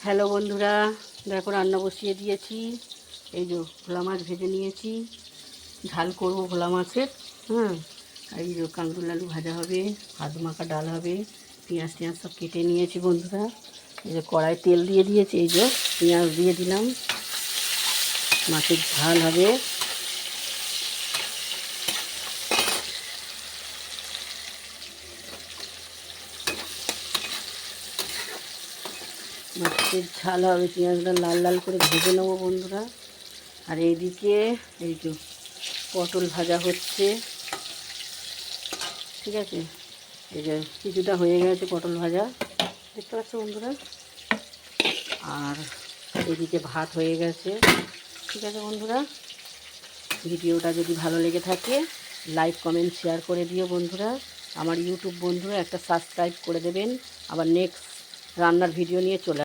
Hello বন্ধুরা, দেখো রান্না বসিয়ে দিয়েছি। এই যে ভোলা মাছ ভেজে নিয়েছি, ঝাল করব ভোলা মাছের। হ্যাঁ, আর এই যে কাঁকরোল আলু ভাজা হবে, ভাত মাখা ডাল হবে, পেঁয়াজ টিয়াজ সব কেটে নিয়েছি বন্ধুরা। এই যে কড়াই তেল দিয়ে দিয়েছি, এই যে পেঁয়াজ দিয়ে দিলাম, মাছের ঝাল হবে। মাছের ঝাল হবে, পেঁয়াজটা লাল লাল করে ভেজে নেবো বন্ধুরা। আর এইদিকে এই যে পটল ভাজা হচ্ছে, ঠিক আছে। এই যে কিছুটা হয়ে গেছে পটল ভাজা, দেখতে পাচ্ছ বন্ধুরা। আর এদিকে ভাত হয়ে গেছে, ঠিক আছে বন্ধুরা। ভিডিওটা যদি ভালো লেগে থাকে লাইক কমেন্ট শেয়ার করে দিও বন্ধুরা। আমার ইউটিউব বন্ধুরা একটা সাবস্ক্রাইব করে দেবেন। আবার নেক্সট রান্নার ভিডিও নিয়ে চলে